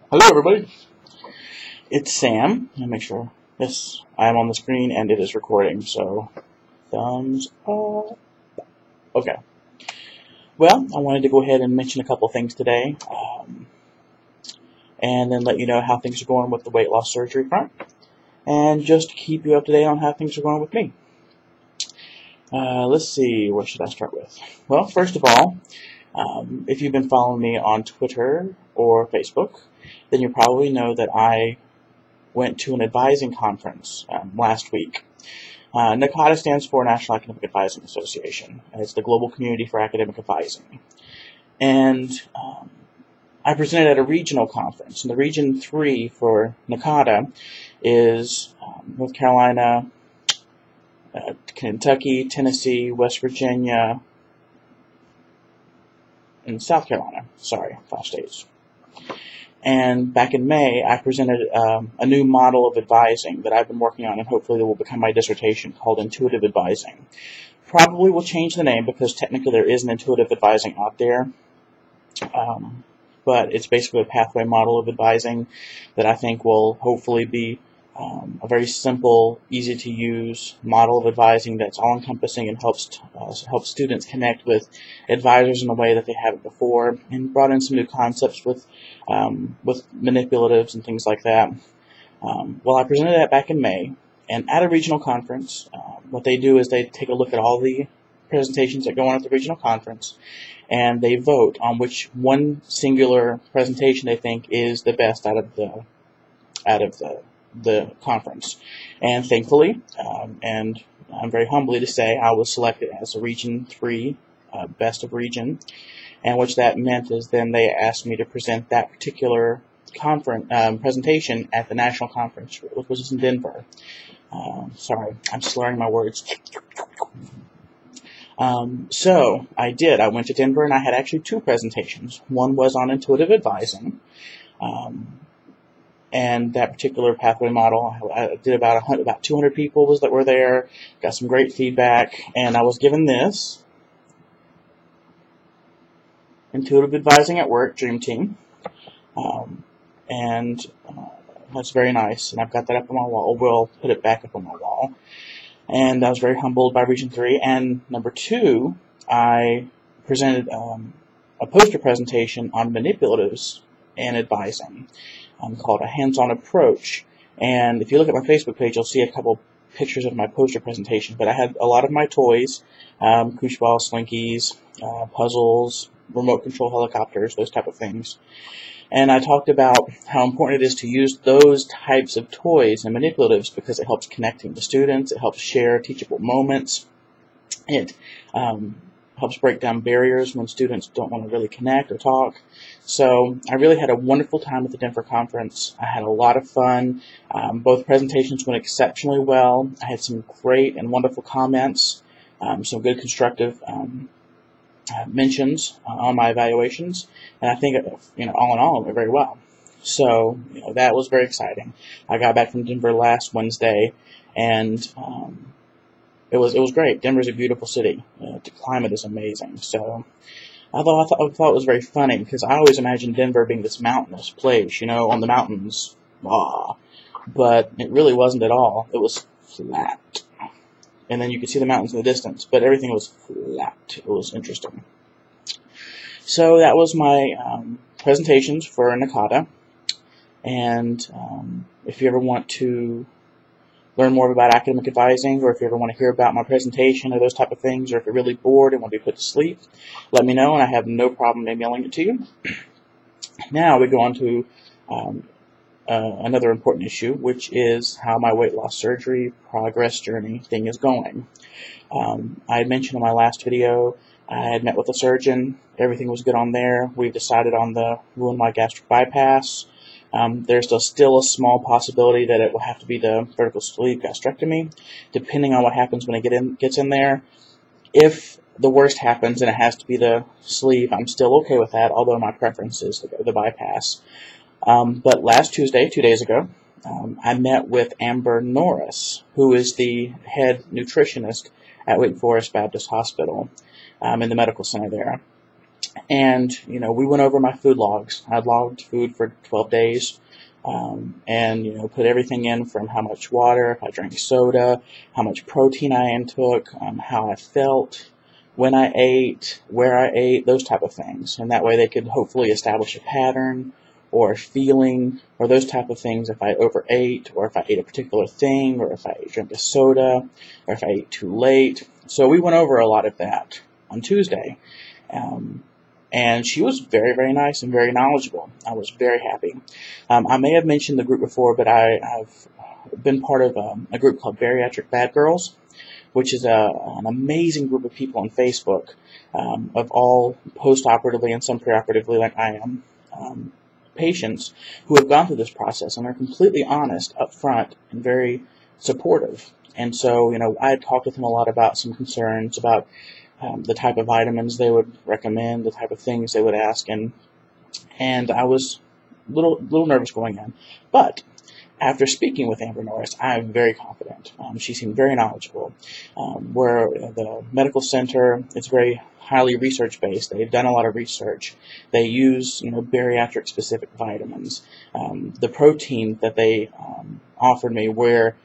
Hello, everybody. It's Sam. Let me make sure. Yes, I am on the screen and it is recording, so thumbs up. Okay. Well, I wanted to go ahead and mention a couple things today, and then let you know how things are going with the weight loss surgery front, and just to keep you up to date on how things are going with me. Let's see, what should I start with? Well, first of all, if you've been following me on Twitter or Facebook, then you probably know that I went to an advising conference last week. NACADA stands for National Academic Advising Association. It's the global community for academic advising. And I presented at a regional conference. And the Region 3 for NACADA is North Carolina, Kentucky, Tennessee, West Virginia, and South Carolina. Sorry, 5 states. And back in May, I presented a new model of advising that I've been working on, and hopefully it will become my dissertation, called Intuitive Advising. Probably will change the name because technically there is an intuitive advising out there, but it's basically a pathway model of advising that I think will hopefully be a very simple, easy-to-use model of advising that's all-encompassing and helps students connect with advisors in a way that they haven't before, and brought in some new concepts with manipulatives and things like that. Well, I presented that back in May, and at a regional conference, what they do is they take a look at all the presentations that go on at the regional conference, and they vote on which one singular presentation they think is the best out of the conference. And thankfully, and I'm very humbly to say, I was selected as a Region 3 Best of Region, and what that meant is then they asked me to present that particular conference presentation at the national conference, which was in Denver. Sorry, I'm slurring my words. So I did. I went to Denver and I had actually 2 presentations. One was on intuitive advising, and that particular pathway model. I did about 200 people that were there. Got some great feedback, and I was given this. Intuitive Advising at Work, Dream Team, and that's very nice, and I've got that up on my wall. We'll put it back up on my wall, and I was very humbled by Region 3, and number 2, I presented a poster presentation on manipulatives and advising, called A Hands-On Approach, and if you look at my Facebook page, you'll see a couple pictures of my poster presentation, but I had a lot of my toys, koosh balls, slinkies, puzzles, remote control helicopters, those type of things. And I talked about how important it is to use those types of toys and manipulatives because it helps connecting the students, it helps share teachable moments, it helps break down barriers when students don't want to really connect or talk. So I really had a wonderful time at the Denver conference. I had a lot of fun. Both presentations went exceptionally well. I had some great and wonderful comments, some good constructive mentions on my evaluations, and I think, all in all, it went very well. So, that was very exciting. I got back from Denver last Wednesday, and it was great. Denver's a beautiful city. The climate is amazing. So, I thought it was very funny because I always imagined Denver being this mountainous place, on the mountains, but it really wasn't at all. It was flat. And then you could see the mountains in the distance, but everything was flat. It was interesting. So that was my presentations for NACADA, and if you ever want to learn more about academic advising, or if you ever want to hear about my presentation or those type of things, or if you're really bored and want to be put to sleep, let me know, and I have no problem emailing it to you. Now we go on to another important issue, which is how my weight loss surgery progress journey thing is going. I had mentioned in my last video, I had met with a surgeon. Everything was good on there. We've decided on the Roux-en-Y gastric bypass. There's still a small possibility that it will have to be the vertical sleeve gastrectomy, depending on what happens when it gets in there. If the worst happens and it has to be the sleeve, I'm still okay with that, although my preference is the bypass. But last Tuesday, 2 days ago, I met with Amber Norris, who is the head nutritionist at Wake Forrest Baptist Hospital in the medical center there. And, we went over my food logs. I'd logged food for 12 days. And, put everything in from how much water, if I drank soda, how much protein I intook, how I felt, when I ate, where I ate, those type of things. And that way they could hopefully establish a pattern or a feeling or those type of things if I overate or if I ate a particular thing or if I drank a soda or if I ate too late. So we went over a lot of that on Tuesday. And she was very, very nice and very knowledgeable. I was very happy. I may have mentioned the group before, but I've been part of a group called Bariatric Bad Girls, which is an amazing group of people on Facebook, of all post-operatively and some pre-operatively, like I am, patients who have gone through this process and are completely honest up front and very supportive. And so, I had talked with them a lot about some concerns about the type of vitamins they would recommend, the type of things they would ask, and I was a little nervous going in. But after speaking with Amber Norris, I am very confident. She seemed very knowledgeable. Where the medical center is very highly research-based. They've done a lot of research. They use, bariatric-specific vitamins. The protein that they offered me were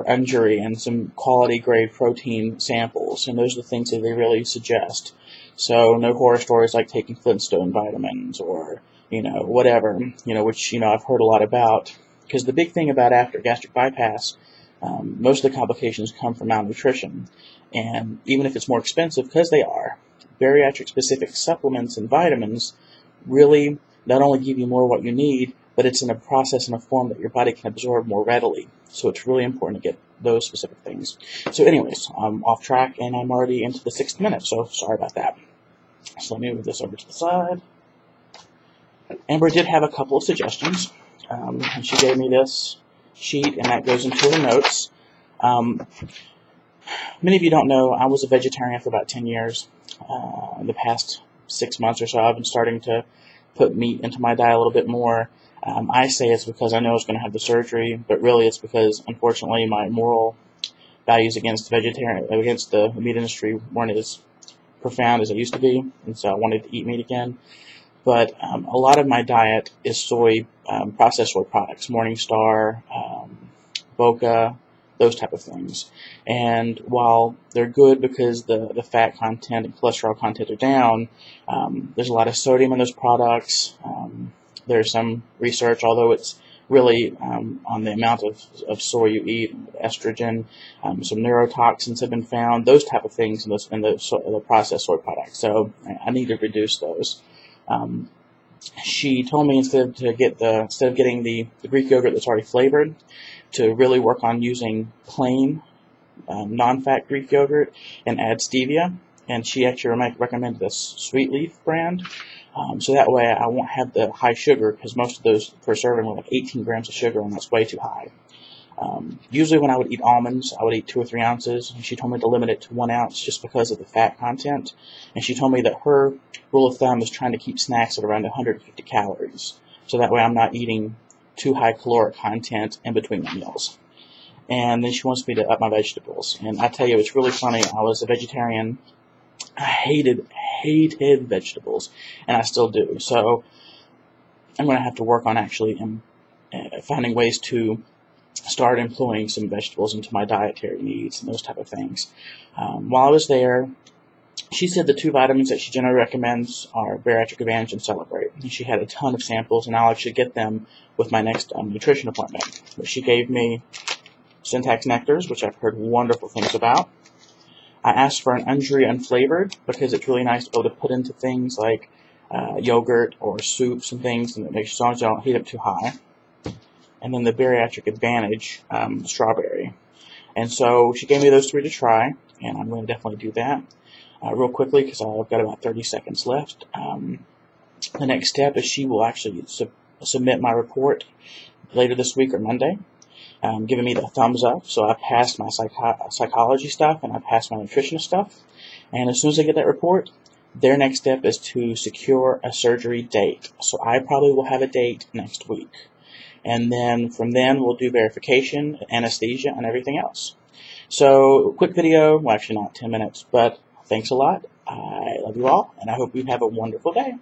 injury and some quality grade protein samples, and those are the things that they really suggest. So no horror stories like taking Flintstone vitamins or whatever, which I've heard a lot about, because the big thing about after gastric bypass, most of the complications come from malnutrition, and even if it's more expensive, because they are, bariatric specific supplements and vitamins really not only give you more of what you need, but it's in a process, in a form that your body can absorb more readily. So it's really important to get those specific things. So anyways, I'm off track and I'm already into the 6th minute, so sorry about that. So let me move this over to the side. Amber did have a couple of suggestions. And she gave me this sheet, and that goes into her notes. Many of you don't know, I was a vegetarian for about 10 years. In the past 6 months or so, I've been starting to put meat into my diet a little bit more. I say it's because I know I was going to have the surgery, but really it's because, unfortunately, my moral values against the meat industry weren't as profound as they used to be, and so I wanted to eat meat again. But a lot of my diet is processed soy products, Morningstar, Boca, those type of things. And while they're good because the fat content and cholesterol content are down, there's a lot of sodium in those products. There's some research, although it's really on the amount of soy you eat, estrogen, some neurotoxins have been found, those type of things in the processed soy products. So I need to reduce those. She told me instead of getting the Greek yogurt that's already flavored, to really work on using plain non-fat Greek yogurt and add stevia. And she actually recommended a Sweet Leaf brand. So that way I won't have the high sugar, because most of those per serving were like 18 grams of sugar, and that's way too high. Usually when I would eat almonds, I would eat 2 or 3 ounces, and she told me to limit it to 1 ounce just because of the fat content. And she told me that her rule of thumb is trying to keep snacks at around 150 calories. So that way I'm not eating too high caloric content in between my meals. And then she wants me to up my vegetables. And I tell you, it's really funny. I was a vegetarian. I hated vegetables, and I still do. So I'm going to have to work on actually finding ways to start employing some vegetables into my dietary needs and those type of things. While I was there, she said the 2 vitamins that she generally recommends are Bariatric Advantage and Celebrate. And she had a ton of samples, and I'll actually get them with my next nutrition appointment. But she gave me Syntax Nectars, which I've heard wonderful things about. I asked for an injury unflavored because it's really nice to be able to put into things like yogurt or soups and things, and it makes, as long as you don't heat up too high. And then the Bariatric Advantage strawberry. And so she gave me those 3 to try, and I'm going to definitely do that real quickly because I've got about 30 seconds left. The next step is she will actually submit my report later this week or Monday, giving me the thumbs up. So I passed my psychology stuff and I passed my nutritionist stuff. And as soon as I get that report, their next step is to secure a surgery date. So I probably will have a date next week. And then from then we'll do verification, anesthesia, and everything else. So quick video, well actually not 10 minutes, but thanks a lot. I love you all, and I hope you have a wonderful day.